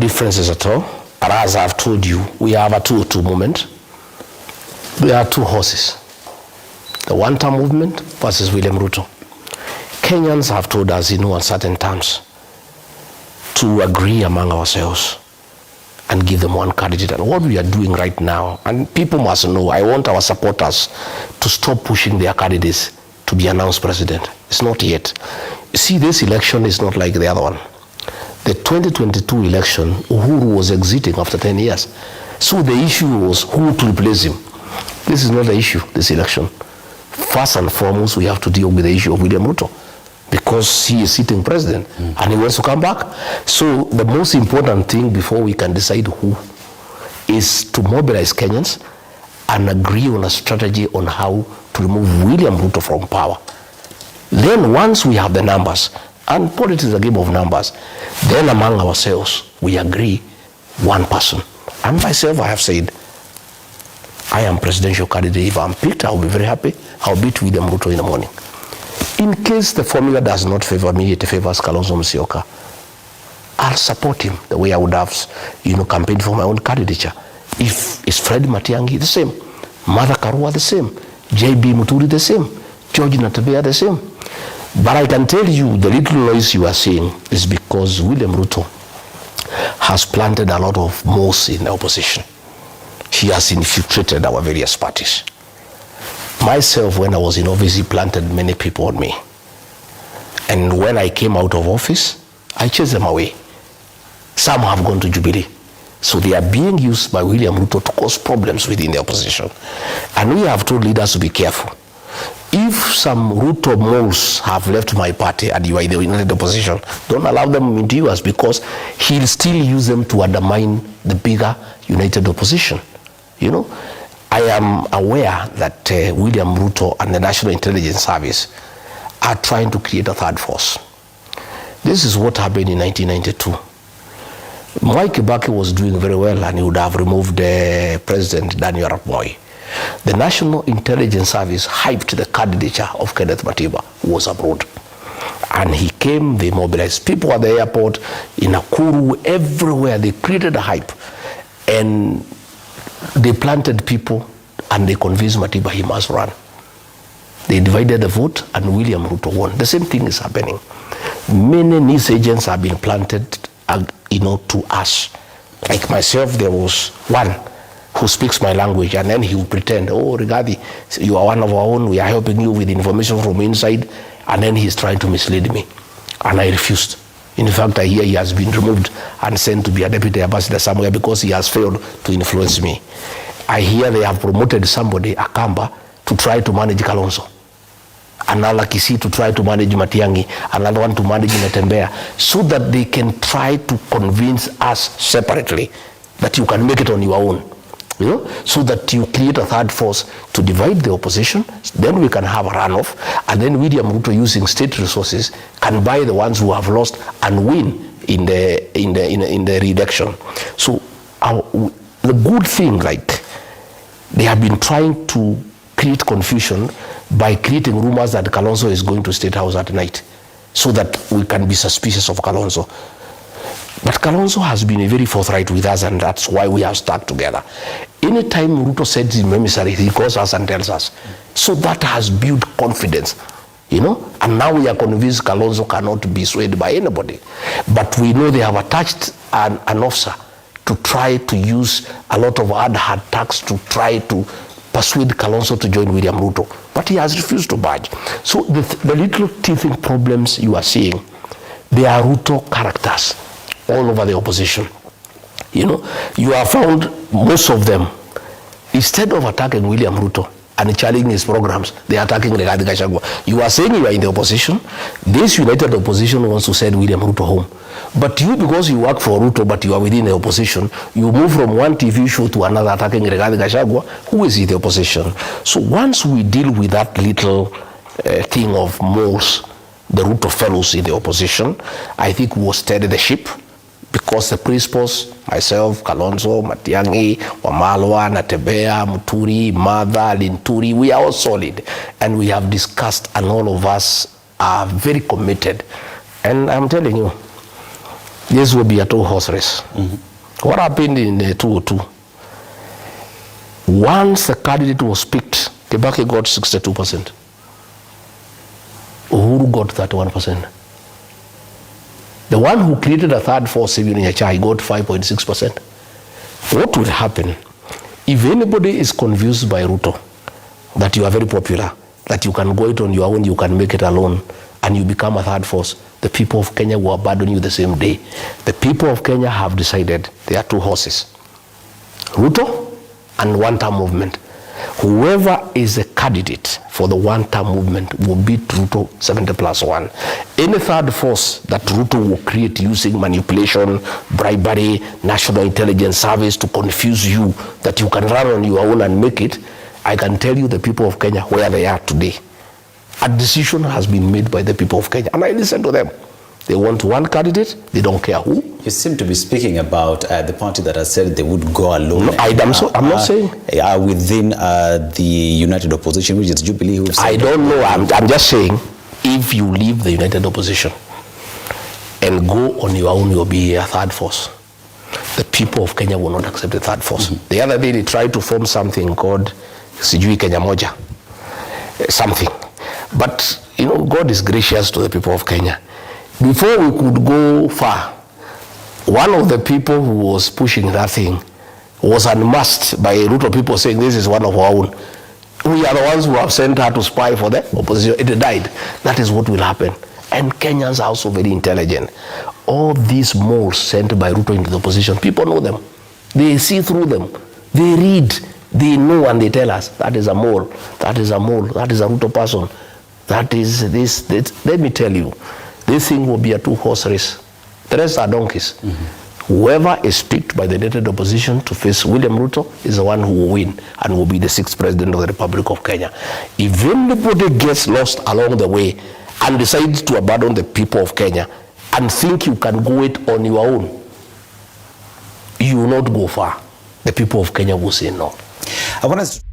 differences at all. But as I've told you, we have a 2-2 movement. There are two horses. The one-term movement versus William Ruto. Kenyans have told us, on certain terms, to agree among ourselves and give them one candidate. And what we are doing right now, and people must know, I want our supporters to stop pushing their candidates to be announced president. It's not yet. See, this election is not like the other one. The 2022 election, Uhuru was exiting after 10 years. So the issue was who to replace him. This is not the issue, this election. First and foremost, we have to deal with the issue of William Ruto, because he is sitting president and he wants to come back. So the most important thing before we can decide who is to mobilize Kenyans and agree on a strategy on how to remove William Ruto from power. Then once we have the numbers, and politics is a game of numbers, then among ourselves we agree one person. And myself, I have said, I am presidential candidate. If I'm picked, I'll be very happy. I'll beat William Ruto in the morning. In case the formula does not favor me, it favors Kalonzo Musyoka, I'll support him the way I would have, campaigned for my own candidature. If it's Fred Matiang'i, the same. Martha Karua, the same. JB Muturi, the same. George Natabea, the same. But I can tell you, the little noise you are seeing is because William Ruto has planted a lot of moss in the opposition. He has infiltrated our various parties. Myself, when I was in office, he planted many people on me. And when I came out of office, I chased them away. Some have gone to Jubilee. So they are being used by William Ruto to cause problems within the opposition. And we have told leaders to be careful. If some Ruto moles have left my party and you are in the united opposition, don't allow them into yours, because he'll still use them to undermine the bigger united opposition. I am aware that William Ruto and the National Intelligence Service are trying to create a third force. This is what happened in 1992. Mwai Kibaki was doing very well and he would have removed President Daniel Arap Moi. The National Intelligence Service hyped the candidature of Kenneth Matiba, who was abroad. And he came, they mobilized people at the airport, in Nakuru, everywhere. They created a hype. And they planted people and they convinced Matiba he must run. They divided the vote and William Ruto won. The same thing is happening. Many news agents have been planted, to us. Like myself, there was one who speaks my language, and then he will pretend, oh, Rigathi, you are one of our own, we are helping you with information from inside, and then he's trying to mislead me. And I refused. In fact, I hear he has been removed and sent to be a deputy ambassador somewhere because he has failed to influence me. I hear they have promoted somebody, Akamba, to try to manage Kalonzo. Another Kisi to try to manage Matiang'i, another one to manage Natembea, so that they can try to convince us separately that you can make it on your own. So that you create a third force to divide the opposition, then we can have a runoff, and then William Ruto, using state resources, can buy the ones who have lost and win in the re-election. So the good thing, they have been trying to create confusion by creating rumors that Kalonzo is going to State House at night, so that we can be suspicious of Kalonzo. But Kalonzo has been very forthright with us, and that's why we have stuck together. Anytime Ruto sends him emissary, he calls us and tells us. So that has built confidence, And now we are convinced Kalonzo cannot be swayed by anybody. But we know they have attached an officer to try to use a lot of hard attacks to try to persuade Kalonzo to join William Ruto. But he has refused to budge. So the little teething problems you are seeing, they are Ruto characters all over the opposition. You have found most of them, instead of attacking William Ruto and challenging his programs, they are attacking Gachagua. You are saying you are in the opposition. This united opposition wants to send William Ruto home. But you, because you work for Ruto, but you are within the opposition, you move from one TV show to another attacking Gachagua, who is in the opposition. So once we deal with that little thing of moles, the Ruto fellows in the opposition, I think we will steady the ship. Because the principals, myself, Kalonzo, Matiang'i, Wamalwa, Natembea, Muturi, Martha, Linturi, we are all solid. And we have discussed, and all of us are very committed. And I'm telling you, this will be a two-horse race. What happened in 2002? Once the candidate was picked, Kibaki got 62%. Uhuru got 31%. The one who created a third force, even Nyachae, got 5.6%. What will happen if anybody is confused by Ruto that you are very popular, that you can go it on your own, you can make it alone, and you become a third force? The people of Kenya will abandon you the same day. The people of Kenya have decided there are two horses, Ruto and one-term movement. Whoever is a candidate for the one-term movement will beat Ruto 70+1. Any third force that Ruto will create using manipulation, bribery, National Intelligence Service to confuse you that you can run on your own and make it, I can tell you the people of Kenya where they are today. A decision has been made by the people of Kenya, and I listen to them. They want one candidate, they don't care who. You seem to be speaking about the party that has said they would go alone. No, I'm not saying. Within the United Opposition, which is Jubilee. I don't know. I'm just saying, if you leave the United Opposition and go on your own, you'll be a third force. The people of Kenya will not accept a third force. The other day, they tried to form something called Sijui Kenya Moja, something. But, you know, God is gracious to the people of Kenya. Before we could go far, one of the people who was pushing that thing was unmasked by a root of people saying this is one of our own. We are the ones who have sent her to spy for the opposition. It died. That is what will happen. And Kenyans are also very intelligent. All these moles sent by Ruto into the opposition, people know them. They see through them. They read. They know and they tell us, that is a mole, that is a mole, that is a Ruto person, that is this. Let me tell you, this thing will be a two-horse race. The rest are donkeys. Whoever is picked by the United Opposition to face William Ruto is the one who will win and will be the 6th president of the Republic of Kenya. If anybody gets lost along the way and decides to abandon the people of Kenya and think you can go it on your own, you will not go far. The people of Kenya will say no. I want us to